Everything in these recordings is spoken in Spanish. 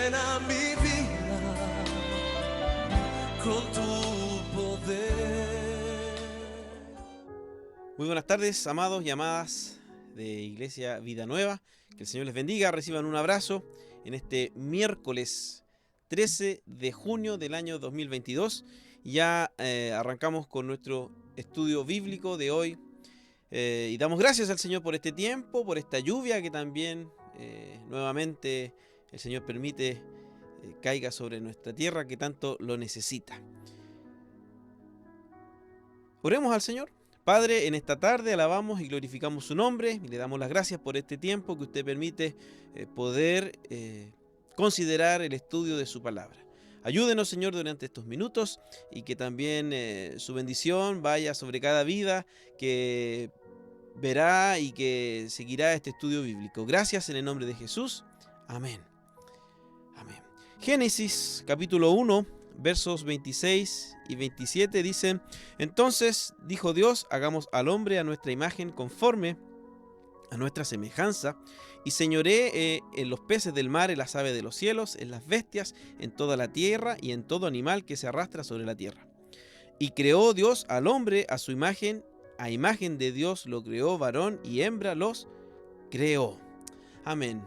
llena mi vida con tu poder. Muy buenas tardes, amados y amadas de Iglesia Vida Nueva. Que el Señor les bendiga, reciban un abrazo en este miércoles 13 de junio del año 2022. Ya arrancamos con nuestro estudio bíblico de hoy y damos gracias al Señor por este tiempo, por esta lluvia que también nuevamente el Señor permite caiga sobre nuestra tierra que tanto lo necesita. Oremos al Señor. Padre, en esta tarde alabamos y glorificamos su nombre y le damos las gracias por este tiempo que usted permite poder considerar el estudio de su palabra. Ayúdenos, Señor, durante estos minutos y que también su bendición vaya sobre cada vida que verá y que seguirá este estudio bíblico. Gracias en el nombre de Jesús. Amén. Amén. Génesis capítulo 1. Versos 26 y 27 dicen: Entonces dijo Dios, hagamos al hombre a nuestra imagen conforme a nuestra semejanza, y señoree en los peces del mar, en las aves de los cielos, en las bestias, en toda la tierra y en todo animal que se arrastra sobre la tierra. Y creó Dios al hombre a su imagen, a imagen de Dios lo creó, varón y hembra los creó. Amén.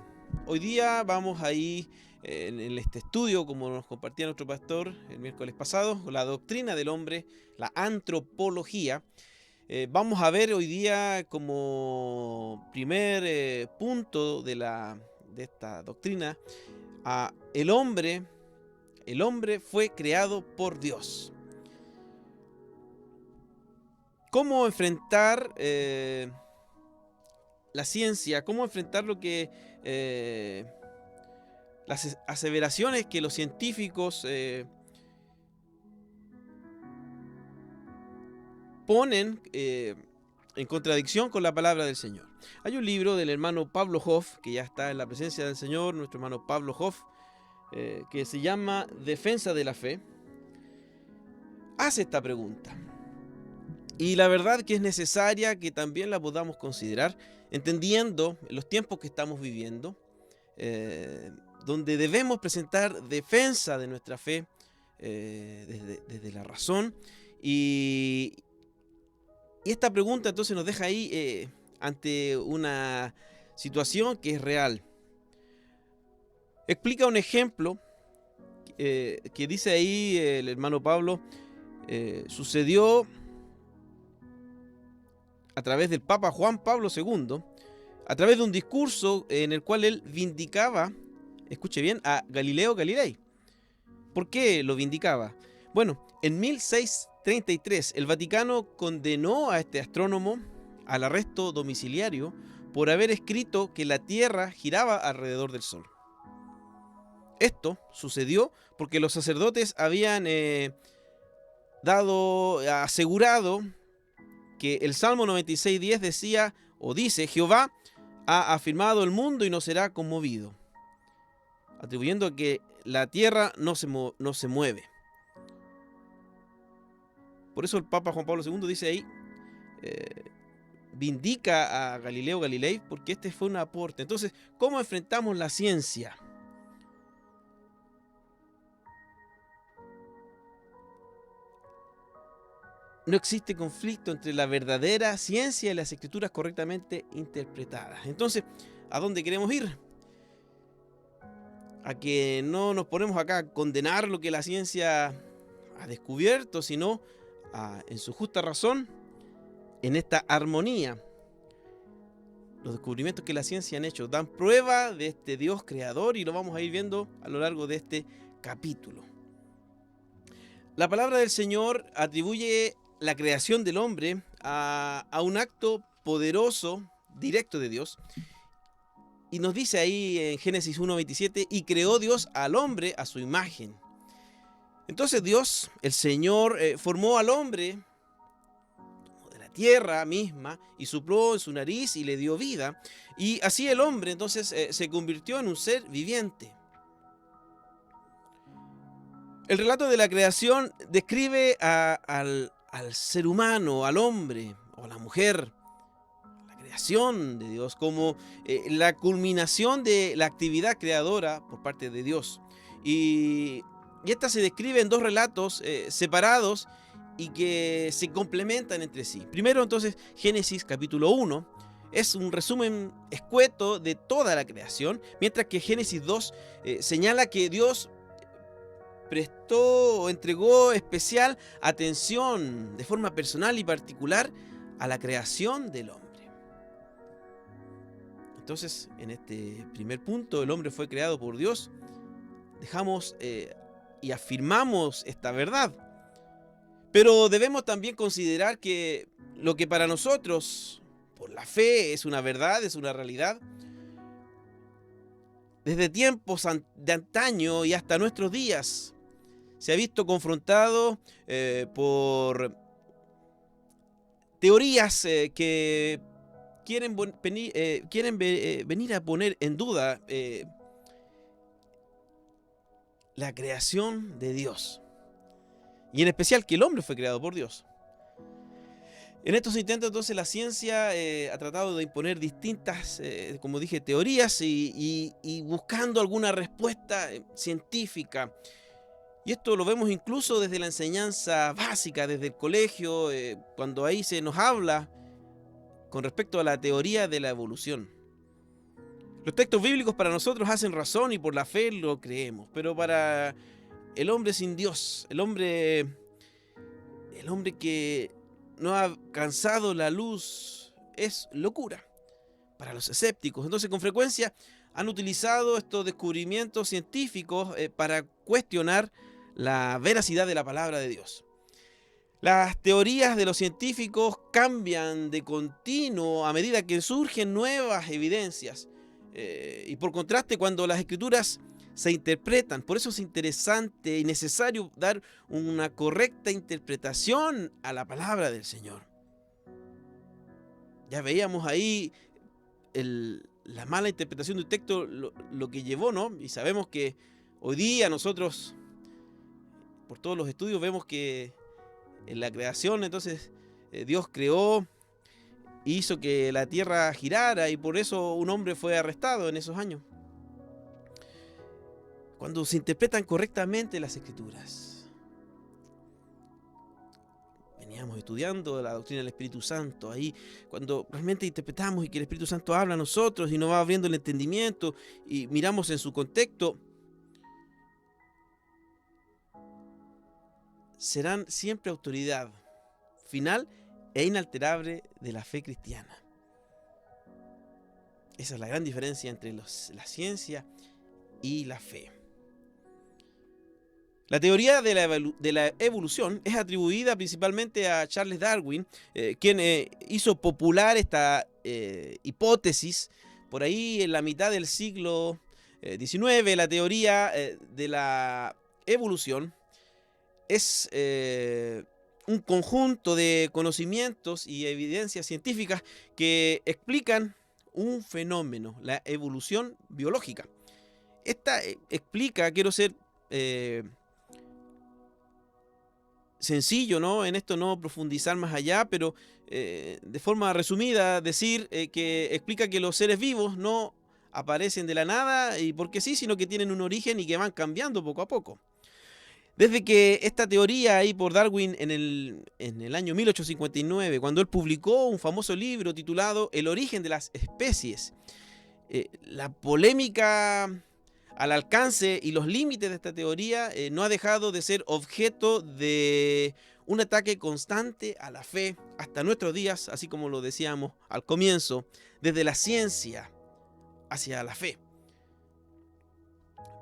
Hoy día vamos ahí en este estudio, como nos compartía nuestro pastor el miércoles pasado, la doctrina del hombre, la antropología. Vamos a ver hoy día como primer punto de esta doctrina, el hombre fue creado por Dios. ¿Cómo enfrentar la ciencia? ¿Cómo enfrentar lo que las aseveraciones que los científicos ponen en contradicción con la palabra del Señor? Hay un libro del hermano Pablo Hoff, que ya está en la presencia del Señor, nuestro hermano Pablo Hoff, que se llama Defensa de la Fe. Hace esta pregunta, y la verdad que es necesaria que también la podamos considerar, entendiendo los tiempos que estamos viviendo, donde debemos presentar defensa de nuestra fe desde la razón. Y esta pregunta entonces nos deja ahí ante una situación que es real. Explica un ejemplo que dice ahí el hermano Pablo, sucedió a través del Papa Juan Pablo II, a través de un discurso en el cual él vindicaba, escuche bien, a Galileo Galilei. ¿Por qué lo vindicaba? Bueno, en 1633 el Vaticano condenó a este astrónomo al arresto domiciliario por haber escrito que la Tierra giraba alrededor del Sol. Esto sucedió porque los sacerdotes habían asegurado que el Salmo 96:10 decía o dice: Jehová ha afirmado el mundo y no será conmovido, atribuyendo que la tierra no se mueve. Por eso el Papa Juan Pablo II dice ahí, vindica a Galileo Galilei, porque este fue un aporte. Entonces, ¿cómo enfrentamos la ciencia? No existe conflicto entre la verdadera ciencia y las escrituras correctamente interpretadas. Entonces, ¿a dónde queremos ir? A que no nos ponemos acá a condenar lo que la ciencia ha descubierto, sino en su justa razón, en esta armonía. Los descubrimientos que la ciencia han hecho dan prueba de este Dios creador y lo vamos a ir viendo a lo largo de este capítulo. La palabra del Señor atribuye la creación del hombre a un acto poderoso, directo de Dios. Y nos dice ahí en Génesis 1:27, y creó Dios al hombre a su imagen. Entonces Dios, el Señor, formó al hombre de la tierra misma y sopló en su nariz y le dio vida. Y así el hombre entonces se convirtió en un ser viviente. El relato de la creación describe al ser humano, al hombre o a la mujer, la creación de Dios, como la culminación de la actividad creadora por parte de Dios. Y esta se describe en dos relatos separados y que se complementan entre sí. Primero, entonces, Génesis capítulo 1 es un resumen escueto de toda la creación, mientras que Génesis 2 señala que Dios prestó o entregó especial atención de forma personal y particular a la creación del hombre. Entonces, en este primer punto, el hombre fue creado por Dios. Dejamos y afirmamos esta verdad. Pero debemos también considerar que lo que para nosotros, por la fe, es una verdad, es una realidad, desde tiempos de antaño y hasta nuestros días, se ha visto confrontado por teorías que quieren venir a poner en duda la creación de Dios. Y en especial que el hombre fue creado por Dios. En estos intentos, entonces, la ciencia ha tratado de imponer distintas, como dije, teorías y buscando alguna respuesta científica. Y esto lo vemos incluso desde la enseñanza básica, desde el colegio, cuando ahí se nos habla con respecto a la teoría de la evolución. Los textos bíblicos para nosotros hacen razón y por la fe lo creemos, pero para el hombre sin Dios, el hombre que no ha alcanzado la luz, es locura para los escépticos. Entonces, con frecuencia han utilizado estos descubrimientos científicos para cuestionar la veracidad de la palabra de Dios. Las teorías de los científicos cambian de continuo a medida que surgen nuevas evidencias. Y por contraste, cuando las escrituras se interpretan, por eso es interesante y necesario dar una correcta interpretación a la palabra del Señor. Ya veíamos ahí la mala interpretación de un texto, lo que llevó, ¿no? Y sabemos que hoy día nosotros, por todos los estudios, vemos que en la creación, entonces, Dios creó, hizo que la tierra girara y por eso un hombre fue arrestado en esos años. Cuando se interpretan correctamente las escrituras. Veníamos estudiando la doctrina del Espíritu Santo, ahí cuando realmente interpretamos y que el Espíritu Santo habla a nosotros y nos va abriendo el entendimiento y miramos en su contexto, serán siempre autoridad final e inalterable de la fe cristiana. Esa es la gran diferencia entre la ciencia y la fe. La teoría de la evolución es atribuida principalmente a Charles Darwin, quien hizo popular esta hipótesis por ahí en la mitad del siglo XIX. La teoría de la evolución es un conjunto de conocimientos y evidencias científicas que explican un fenómeno, la evolución biológica. Esta explica, quiero ser sencillo, ¿no? En esto no profundizar más allá, pero de forma resumida decir que explica que los seres vivos no aparecen de la nada y porque sí, sino que tienen un origen y que van cambiando poco a poco. Desde que esta teoría ahí por Darwin en el año 1859, cuando él publicó un famoso libro titulado El origen de las especies, la polémica al alcance y los límites de esta teoría no ha dejado de ser objeto de un ataque constante a la fe hasta nuestros días, así como lo decíamos al comienzo, desde la ciencia hacia la fe.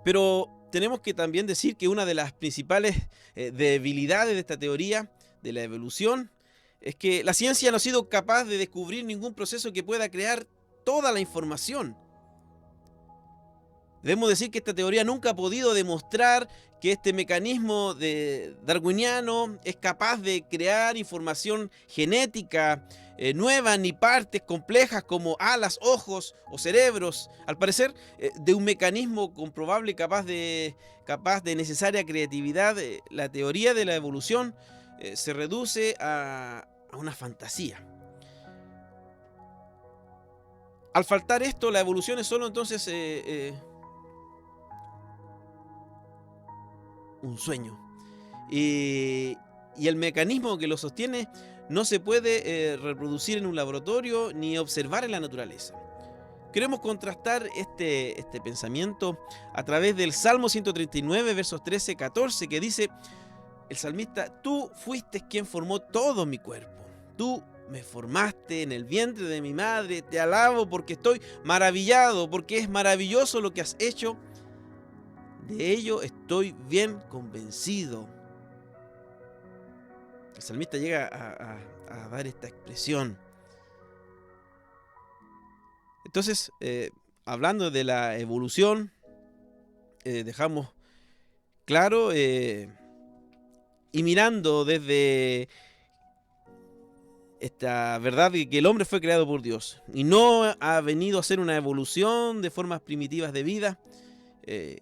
Pero tenemos que también decir que una de las principales debilidades de esta teoría de la evolución es que la ciencia no ha sido capaz de descubrir ningún proceso que pueda crear toda la información. Debemos decir que esta teoría nunca ha podido demostrar que este mecanismo darwiniano es capaz de crear información genética nueva, ni partes complejas como alas, ojos o cerebros. Al parecer, de un mecanismo comprobable capaz de necesaria creatividad, la teoría de la evolución se reduce a una fantasía. Al faltar esto, la evolución es solo entonces un sueño. Y el mecanismo que lo sostiene no se puede reproducir en un laboratorio ni observar en la naturaleza. Queremos contrastar este pensamiento a través del Salmo 139, versos 13-14, que dice el salmista: tú fuiste quien formó todo mi cuerpo. Tú me formaste en el vientre de mi madre. Te alabo porque estoy maravillado, porque es maravilloso lo que has hecho. De ello estoy bien convencido. El salmista llega a dar esta expresión. Entonces, hablando de la evolución, dejamos claro y mirando desde esta verdad de que el hombre fue creado por Dios y no ha venido a ser una evolución de formas primitivas de vida, que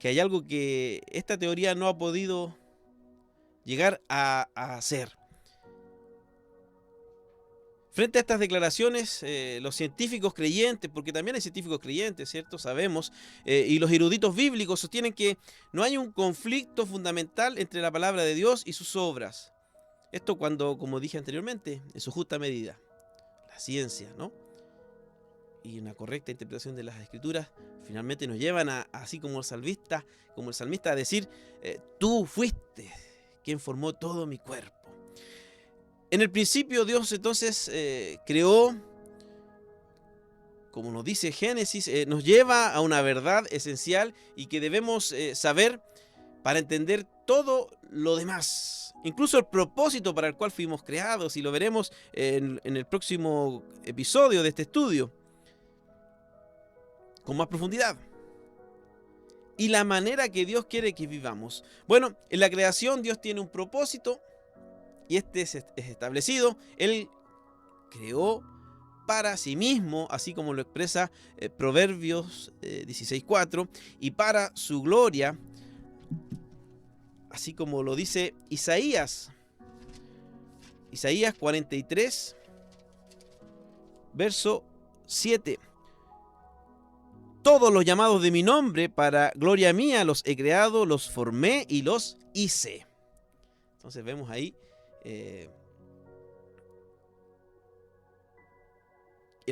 hay algo que esta teoría no ha podido llegar a hacer. Frente a estas declaraciones, los científicos creyentes, porque también hay científicos creyentes, ¿cierto? Sabemos, y los eruditos bíblicos sostienen que no hay un conflicto fundamental entre la palabra de Dios y sus obras. Esto cuando, como dije anteriormente, en su justa medida, la ciencia, ¿no? Y una correcta interpretación de las Escrituras finalmente nos llevan a, así como el salmista, a decir, tú fuiste quien formó todo mi cuerpo. En el principio Dios entonces creó, como nos dice Génesis, nos lleva a una verdad esencial y que debemos saber para entender todo lo demás. Incluso el propósito para el cual fuimos creados, y lo veremos en el próximo episodio de este estudio, con más profundidad. Y la manera que Dios quiere que vivamos. Bueno, en la creación Dios tiene un propósito, y este es establecido. Él creó para sí mismo, así como lo expresa Proverbios 16:4, y para su gloria, así como lo dice Isaías 43, verso 7. Todos los llamados de mi nombre, para gloria mía los he creado, los formé y los hice. Entonces vemos ahí el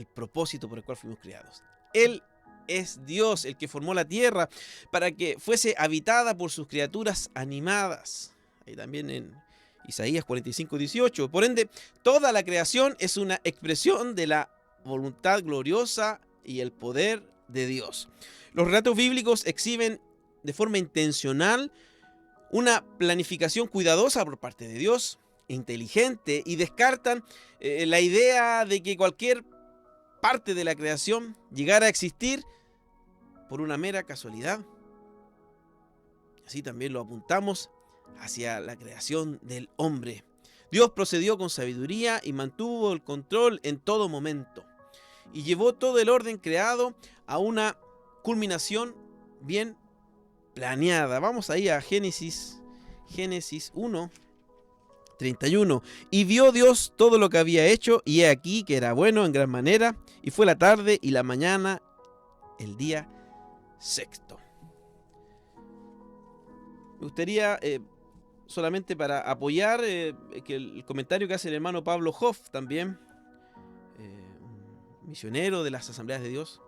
propósito por el cual fuimos creados. Él es Dios, el que formó la tierra para que fuese habitada por sus criaturas animadas. Ahí también en Isaías 45:18. Por ende, toda la creación es una expresión de la voluntad gloriosa y el poder de Dios. Los relatos bíblicos exhiben de forma intencional una planificación cuidadosa por parte de Dios, inteligente, y descartan la idea de que cualquier parte de la creación llegara a existir por una mera casualidad. Así también lo apuntamos hacia la creación del hombre. Dios procedió con sabiduría y mantuvo el control en todo momento, y llevó todo el orden creado a una culminación bien planeada. Vamos ahí a Génesis 1:31. Y vio Dios todo lo que había hecho, y he aquí que era bueno en gran manera, y fue la tarde y la mañana el día sexto. Me gustaría, solamente para apoyar que el comentario que hace el hermano Pablo Hoff, también un misionero de las Asambleas de Dios.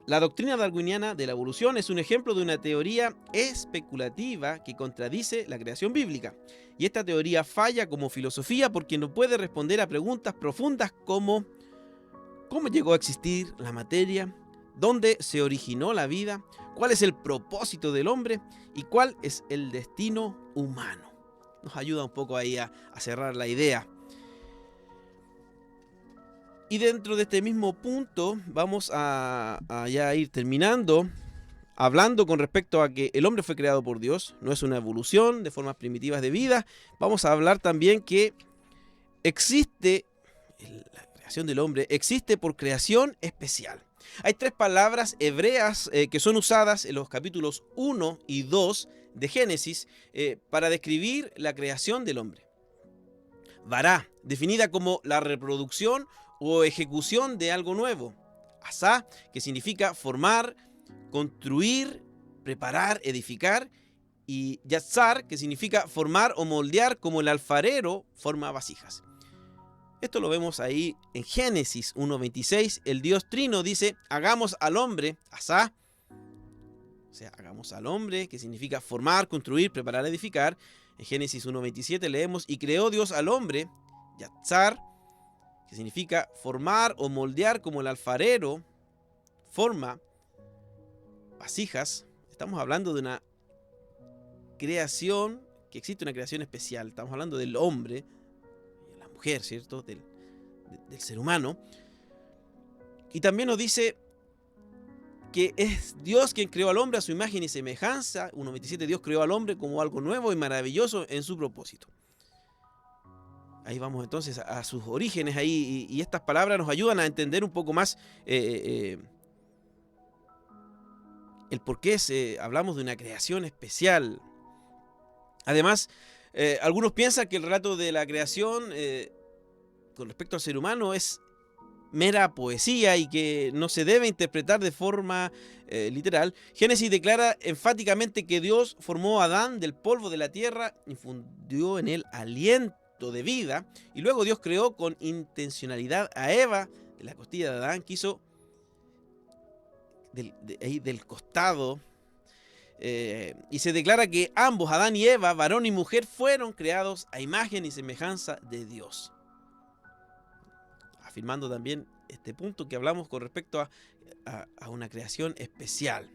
La doctrina darwiniana de la evolución es un ejemplo de una teoría especulativa que contradice la creación bíblica. Y esta teoría falla como filosofía porque no puede responder a preguntas profundas como ¿cómo llegó a existir la materia? ¿Dónde se originó la vida? ¿Cuál es el propósito del hombre? ¿Y cuál es el destino humano? Nos ayuda un poco ahí a cerrar la idea. Y dentro de este mismo punto vamos a ya ir terminando, hablando con respecto a que el hombre fue creado por Dios, no es una evolución de formas primitivas de vida. Vamos a hablar también que existe, la creación del hombre existe por creación especial. Hay tres palabras hebreas que son usadas en los capítulos 1 y 2 de Génesis para describir la creación del hombre. Vará, definida como la reproducción o ejecución de algo nuevo. Asá, que significa formar, construir preparar, edificar, y yatzar, que significa formar o moldear, como el alfarero forma vasijas. Esto lo vemos ahí en Génesis 1:26. El Dios Trino dice: hagamos al hombre, asá, o sea, hagamos al hombre, que significa formar, construir, preparar, edificar. En Génesis 1:27 leemos: y creó Dios al hombre, yatzar, que significa formar o moldear, como el alfarero forma vasijas. Estamos hablando de una creación, que existe una creación especial. Estamos hablando del hombre, la mujer, ¿cierto? Del ser humano. Y también nos dice que es Dios quien creó al hombre a su imagen y semejanza. 1:27, Dios creó al hombre como algo nuevo y maravilloso en su propósito. Ahí vamos entonces a sus orígenes ahí, y estas palabras nos ayudan a entender un poco más el por qué hablamos de una creación especial. Además, algunos piensan que el relato de la creación con respecto al ser humano es mera poesía y que no se debe interpretar de forma literal. Génesis declara enfáticamente que Dios formó a Adán del polvo de la tierra, infundió en él aliento de vida, y luego Dios creó con intencionalidad a Eva de la costilla de Adán, que hizo del costado. Y se declara que ambos, Adán y Eva, varón y mujer, fueron creados a imagen y semejanza de Dios. Afirmando también este punto que hablamos con respecto a una creación especial.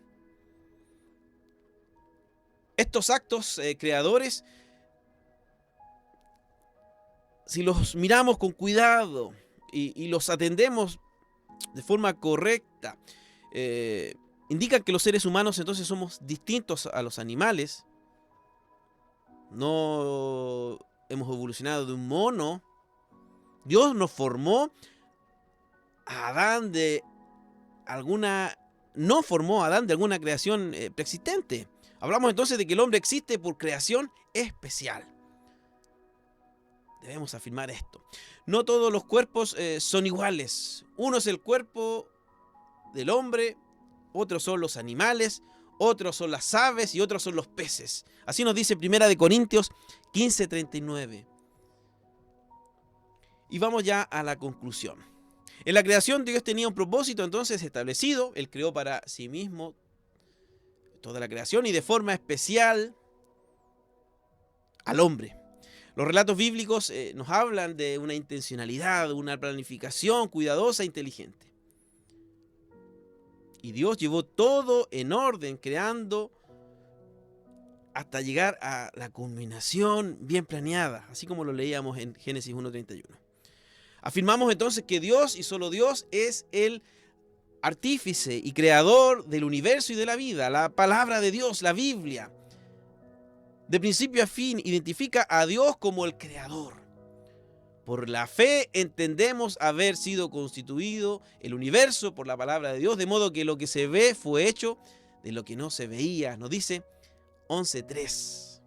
Estos actos creadores, si los miramos con cuidado y los atendemos de forma correcta, indican que los seres humanos entonces somos distintos a los animales. No hemos evolucionado de un mono. Dios nos formó a Adán de alguna... No formó a Adán de alguna creación preexistente. Hablamos entonces de que el hombre existe por creación especial. Debemos afirmar esto. No todos los cuerpos son iguales. Uno es el cuerpo del hombre, otros son los animales, otros son las aves y otros son los peces. Así nos dice 1 Corintios 15:39. Y vamos ya a la conclusión. En la creación Dios tenía un propósito entonces establecido. Él creó para sí mismo toda la creación y de forma especial al hombre. Los relatos bíblicos nos hablan de una intencionalidad, una planificación cuidadosa e inteligente. Y Dios llevó todo en orden, creando hasta llegar a la culminación bien planeada, así como lo leíamos en Génesis 1:31. Afirmamos entonces que Dios y solo Dios es el artífice y creador del universo y de la vida. La palabra de Dios, la Biblia, de principio a fin, identifica a Dios como el creador. Por la fe entendemos haber sido constituido el universo por la palabra de Dios, de modo que lo que se ve fue hecho de lo que no se veía. Nos dice 11:3.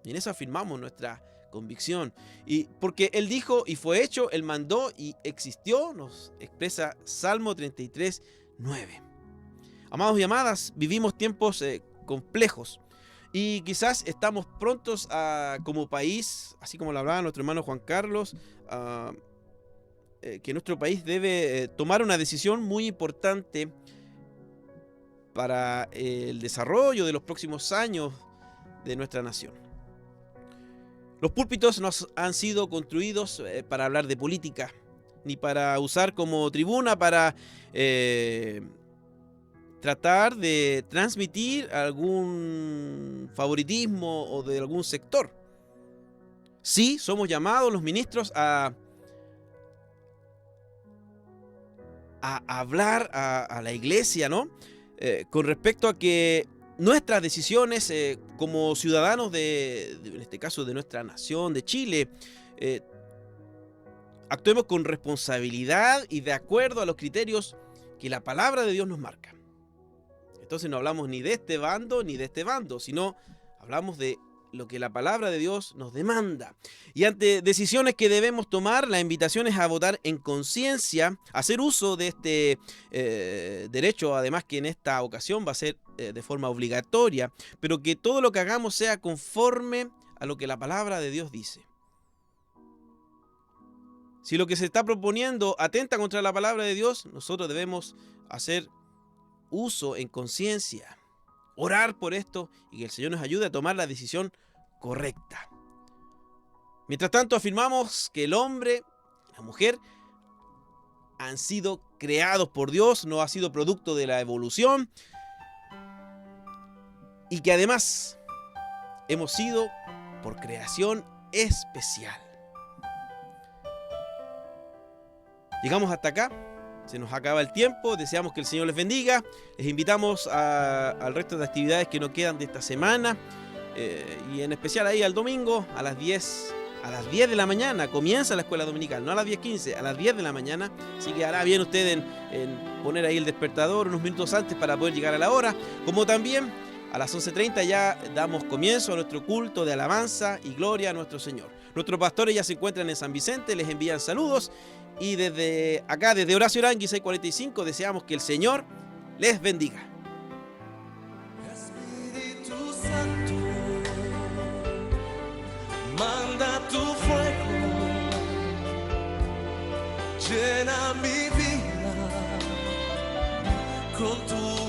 Y en eso afirmamos nuestra convicción. Y porque Él dijo y fue hecho, Él mandó y existió, nos expresa Salmo 33:9. Amados y amadas, vivimos tiempos complejos. Y quizás estamos prontos como país, así como lo hablaba nuestro hermano Juan Carlos, que nuestro país debe tomar una decisión muy importante para el desarrollo de los próximos años de nuestra nación. Los púlpitos no han sido construidos para hablar de política, ni para usar como tribuna para tratar de transmitir algún favoritismo o de algún sector. Sí, somos llamados los ministros a hablar a la iglesia, ¿no? Con respecto a que nuestras decisiones como ciudadanos en este caso de nuestra nación, de Chile, actuemos con responsabilidad y de acuerdo a los criterios que la palabra de Dios nos marca. Entonces no hablamos ni de este bando ni de este bando, sino hablamos de lo que la palabra de Dios nos demanda. Y ante decisiones que debemos tomar, la invitación es a votar en conciencia, hacer uso de este derecho, además que en esta ocasión va a ser de forma obligatoria, pero que todo lo que hagamos sea conforme a lo que la palabra de Dios dice. Si lo que se está proponiendo atenta contra la palabra de Dios, nosotros debemos hacer uso en conciencia, orar por esto y que el Señor nos ayude a tomar la decisión correcta. Mientras tanto, afirmamos que el hombre, la mujer, han sido creados por Dios, no ha sido producto de la evolución, y que además hemos sido por creación especial. Llegamos hasta acá, se nos acaba el tiempo, deseamos que el Señor les bendiga, les invitamos al resto de actividades que nos quedan de esta semana, y en especial ahí al domingo a las 10 de la mañana comienza la escuela dominical, no a las 10:15, a las 10 de la mañana, así que hará bien usted en poner ahí el despertador unos minutos antes para poder llegar a la hora, como también a las 11:30 ya damos comienzo a nuestro culto de alabanza y gloria a nuestro Señor. Nuestros pastores ya se encuentran en San Vicente, les envían saludos. Y desde acá, desde Horacio Arangui 645, deseamos que el Señor les bendiga. Espíritu Santo, manda tu fuego, llena mi vida con tu